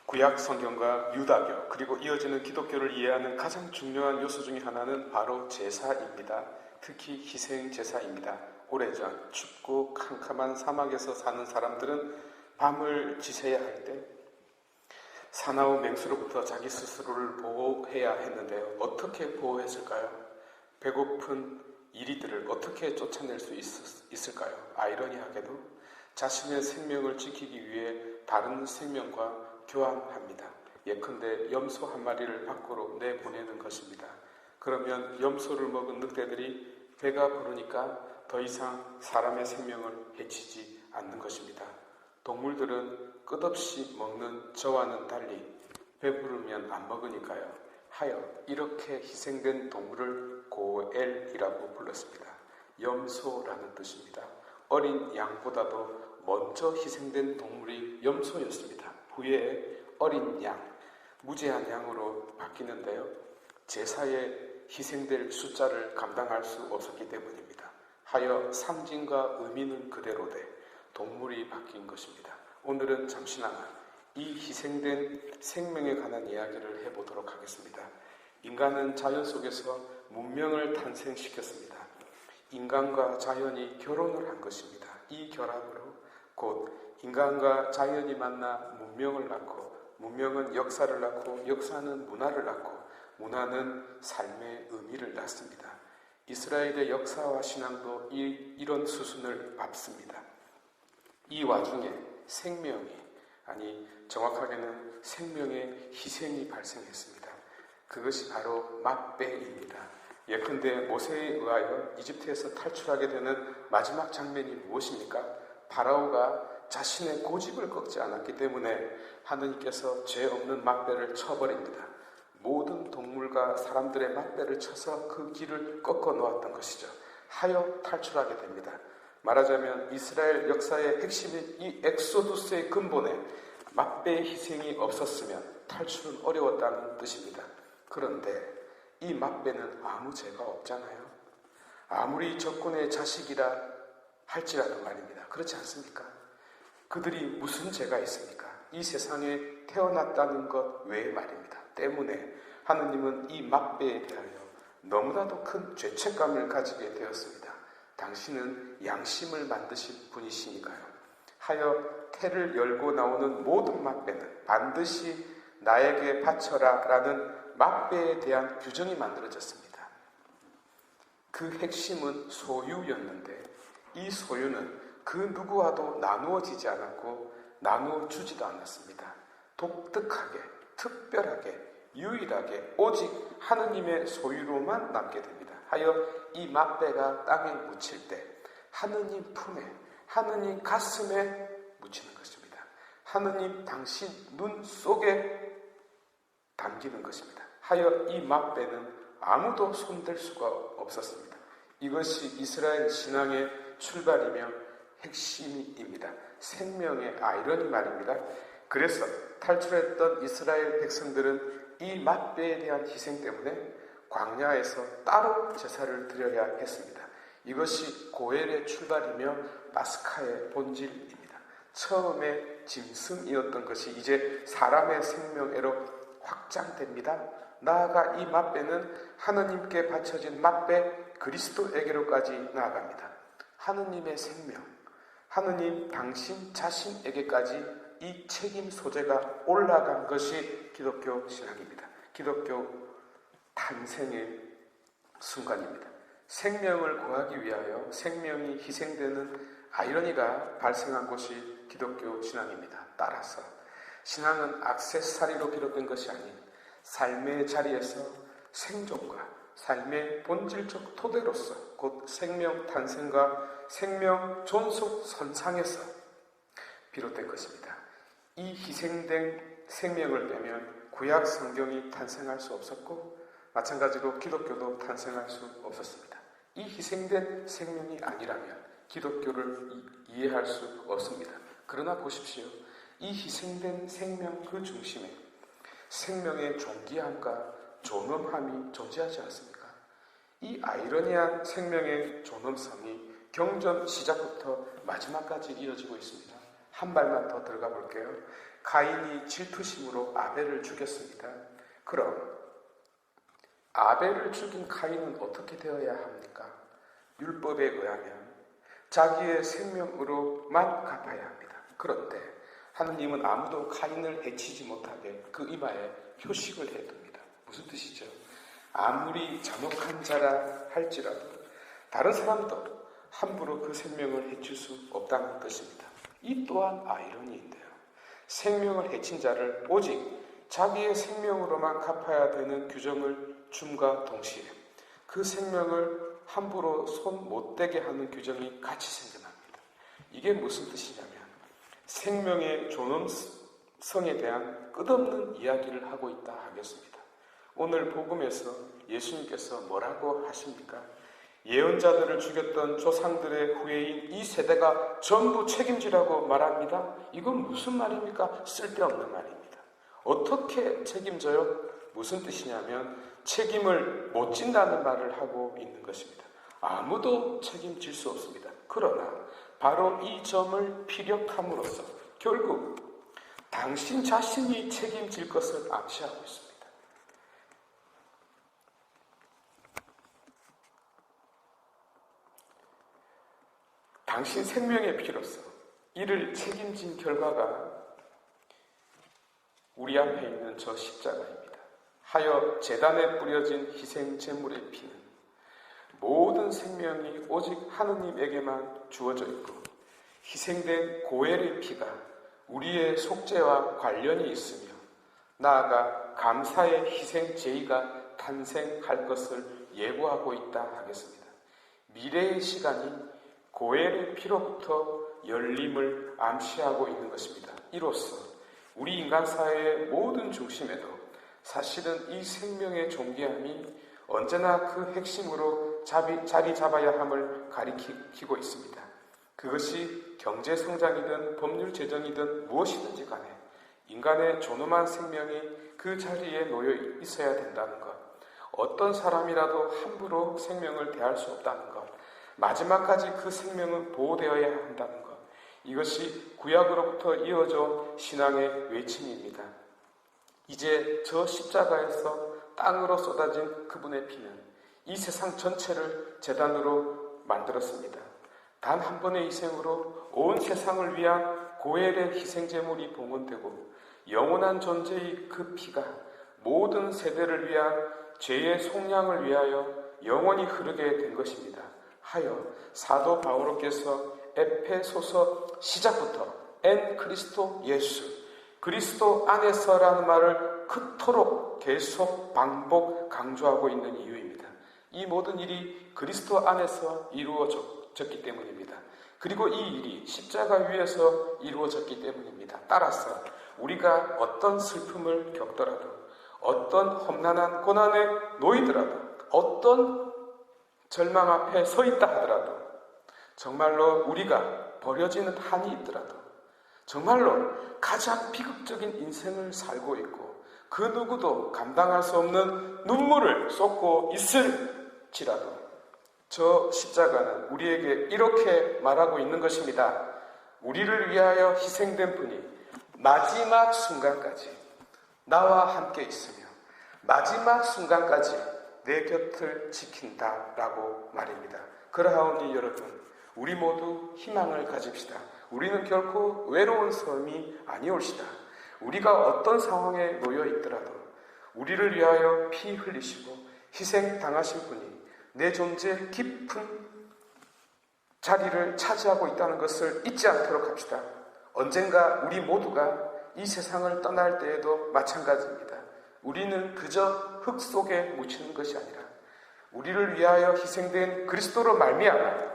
구약 성경과 유다교 그리고 이어지는 기독교를 이해하는 가장 중요한 요소 중에 하나는 바로 제사입니다. 특히 희생 제사입니다. 오래전 춥고 캄캄한 사막에서 사는 사람들은 밤을 지새야 할 때 사나운 맹수로부터 자기 스스로를 보호해야 했는데요. 어떻게 보호했을까요? 배고픈 이리들을 어떻게 쫓아낼 수 있을까요? 아이러니하게도 자신의 생명을 지키기 위해 다른 생명과 교환합니다. 예컨대 염소 한 마리를 밖으로 내보내는 것입니다. 그러면 염소를 먹은 늑대들이 배가 부르니까 더 이상 사람의 생명을 해치지 않는 것입니다. 동물들은 끝없이 먹는 저와는 달리 배부르면 안 먹으니까요. 하여 이렇게 희생된 동물을 고엘이라고 불렀습니다. 염소라는 뜻입니다. 어린 양보다도 먼저 희생된 동물이 염소였습니다. 후에 어린 양, 무죄한 양으로 바뀌는데요. 제사에 희생될 숫자를 감당할 수 없었기 때문입니다. 하여 상징과 의미는 그대로되 동물이 바뀐 것입니다. 오늘은 잠시나마 이 희생된 생명에 관한 이야기를 해보도록 하겠습니다. 인간은 자연 속에서 문명을 탄생시켰습니다. 인간과 자연이 결혼을 한 것입니다. 이 결합으로 곧 인간과 자연이 만나 문명을 낳고, 문명은 역사를 낳고, 역사는 문화를 낳고, 문화는 삶의 의미를 낳습니다. 이스라엘의 역사와 신앙도 이런 수순을 밟습니다. 이 와중에 정확하게는 생명의 희생이 발생했습니다. 그것이 바로 맛배입니다. 예컨대 모세에 의하여 이집트에서 탈출하게 되는 마지막 장면이 무엇입니까? 파라오가 자신의 고집을 꺾지 않았기 때문에 하느님께서 죄 없는 맛배를 쳐버립니다. 모든 동물과 사람들의 맛배를 쳐서 그 길을 꺾어 놓았던 것이죠. 하여 탈출하게 됩니다. 말하자면 이스라엘 역사의 핵심인 이 엑소두스의 근본에 맛배의 희생이 없었으면 탈출은 어려웠다는 뜻입니다. 그런데 이 맛배는 아무 죄가 없잖아요. 아무리 적군의 자식이라 할지라도 말입니다. 그렇지 않습니까? 그들이 무슨 죄가 있습니까? 이 세상에 태어났다는 것 외에 말입니다. 때문에 하느님은 이 맛배에 대하여 너무나도 큰 죄책감을 가지게 되었습니다. 당신은 양심을 만드신 분이시니까요. 하여 태를 열고 나오는 모든 맛배는 반드시 나에게 바쳐라 라는 맛배에 대한 규정이 만들어졌습니다. 그 핵심은 소유였는데 이 소유는 그 누구와도 나누어지지 않았고 나누어주지도 않았습니다. 독특하게, 특별하게, 유일하게 오직 하느님의 소유로만 남게 됩니다. 하여 이 맛배가 땅에 묻힐 때 하느님 품에, 하느님 가슴에 묻히는 것입니다. 하느님 당신 눈 속에 담기는 것입니다. 하여 이 맛배는 아무도 손댈 수가 없었습니다. 이것이 이스라엘 신앙의 출발이며 핵심입니다. 생명의 아이러니 말입니다. 그래서 탈출했던 이스라엘 백성들은 이 맛배에 대한 희생 때문에 광야에서 따로 제사를 드려야 했습니다. 이것이 고엘의 출발이며 파스카의 본질입니다. 처음에 짐승이었던 것이 이제 사람의 생명애로 확장됩니다. 나아가 이 맛배는 하느님께 바쳐진 맛배 그리스도에게로까지 나아갑니다. 하느님의 생명, 하느님 당신 자신에게까지 이 책임 소재가 올라간 것이 기독교 신앙입니다. 기독교 탄생의 순간입니다. 생명을 구하기 위하여 생명이 희생되는 아이러니가 발생한 것이 기독교 신앙입니다. 따라서 신앙은 액세서리로 기록된 것이 아닌 삶의 자리에서 생존과 삶의 본질적 토대로서 곧 생명 탄생과 생명 존속 선상에서 비롯된 것입니다. 이 희생된 생명을 빼면 구약 성경이 탄생할 수 없었고 마찬가지로 기독교도 탄생할 수 없었습니다. 이 희생된 생명이 아니라면 기독교를 이해할 수 없습니다. 그러나 보십시오. 이 희생된 생명 그 중심에 생명의 존귀함과 존엄함이 존재하지 않습니까? 이 아이러니한 생명의 존엄성이 경전 시작부터 마지막까지 이어지고 있습니다. 한 발만 더 들어가 볼게요. 가인이 질투심으로 아벨을 죽였습니다. 그럼 아벨을 죽인 가인은 어떻게 되어야 합니까? 율법에 의하면 자기의 생명으로만 갚아야 합니다. 그런데 하느님은 아무도 가인을 해치지 못하게 그 이마에 표식을 해둡니다. 무슨 뜻이죠? 아무리 잔혹한 자라 할지라도 다른 사람도 함부로 그 생명을 해칠 수 없다는 뜻입니다. 이 또한 아이러니인데요. 생명을 해친 자를 오직 자기의 생명으로만 갚아야 되는 규정을 줌과 동시에 그 생명을 함부로 손 못 대게 하는 규정이 같이 생겨납니다. 이게 무슨 뜻이냐면 생명의 존엄성에 대한 끝없는 이야기를 하고 있다 하겠습니다. 오늘 복음에서 예수님께서 뭐라고 하십니까? 예언자들을 죽였던 조상들의 후예인 이 세대가 전부 책임지라고 말합니다. 이건 무슨 말입니까? 쓸데없는 말입니다. 어떻게 책임져요? 무슨 뜻이냐면 책임을 못 진다는 말을 하고 있는 것입니다. 아무도 책임질 수 없습니다. 그러나 바로 이 점을 피력함으로써 결국 당신 자신이 책임질 것을 암시하고 있습니다. 당신 생명의 피로서 이를 책임진 결과가 우리 앞에 있는 저 십자가입니다. 하여 제단에 뿌려진 희생 제물의 피는 모든 생명이 오직 하느님에게만 주어져 있고 희생된 고엘의 피가 우리의 속죄와 관련이 있으며 나아가 감사의 희생 제의가 탄생할 것을 예고하고 있다 하겠습니다. 미래의 시간이 고엘의 피로부터 열림을 암시하고 있는 것입니다. 이로써 우리 인간사회의 모든 중심에도 사실은 이 생명의 존귀함이 언제나 그 핵심으로 자리 잡아야 함을 가리키고 있습니다. 그것이 경제성장이든 법률 제정이든 무엇이든지 간에 인간의 존엄한 생명이 그 자리에 놓여 있어야 된다는 것, 어떤 사람이라도 함부로 생명을 대할 수 없다는 것, 마지막까지 그 생명은 보호되어야 한다는 것, 이것이 구약으로부터 이어져 신앙의 외침입니다. 이제 저 십자가에서 땅으로 쏟아진 그분의 피는 이 세상 전체를 제단으로 만들었습니다. 단 한 번의 희생으로 온 세상을 위한 고엘의 희생제물이 봉헌되고 영원한 존재의 그 피가 모든 세대를 위한 죄의 속량을 위하여 영원히 흐르게 된 것입니다. 하여 사도 바오로께서 에페소서 시작부터 엔 그리스도 예수, 그리스도 안에서라는 말을 그토록 계속 반복 강조하고 있는 이유입니다. 이 모든 일이 그리스도 안에서 이루어졌기 때문입니다. 그리고 이 일이 십자가 위에서 이루어졌기 때문입니다. 따라서 우리가 어떤 슬픔을 겪더라도, 어떤 험난한 고난에 놓이더라도, 어떤 절망 앞에 서 있다 하더라도, 정말로 우리가 버려지는 한이 있더라도, 정말로 가장 비극적인 인생을 살고 있고 그 누구도 감당할 수 없는 눈물을 쏟고 있을지라도 저 십자가는 우리에게 이렇게 말하고 있는 것입니다. 우리를 위하여 희생된 분이 마지막 순간까지 나와 함께 있으며 마지막 순간까지 내 곁을 지킨다라고 말입니다. 그러하오니 여러분, 우리 모두 희망을 가집시다. 우리는 결코 외로운 삶이 아니올시다. 우리가 어떤 상황에 놓여 있더라도 우리를 위하여 피 흘리시고 희생당하신 분이 내 존재 깊은 자리를 차지하고 있다는 것을 잊지 않도록 합시다. 언젠가 우리 모두가 이 세상을 떠날 때에도 마찬가지입니다. 우리는 그저 흙 속에 묻히는 것이 아니라 우리를 위하여 희생된 그리스도로 말미암아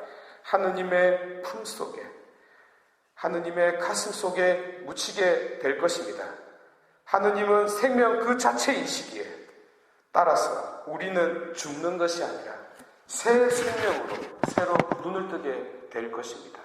하느님의 품 속에, 하느님의 가슴 속에 묻히게 될 것입니다. 하느님은 생명 그 자체이시기에 따라서 우리는 죽는 것이 아니라 새 생명으로 새로 눈을 뜨게 될 것입니다.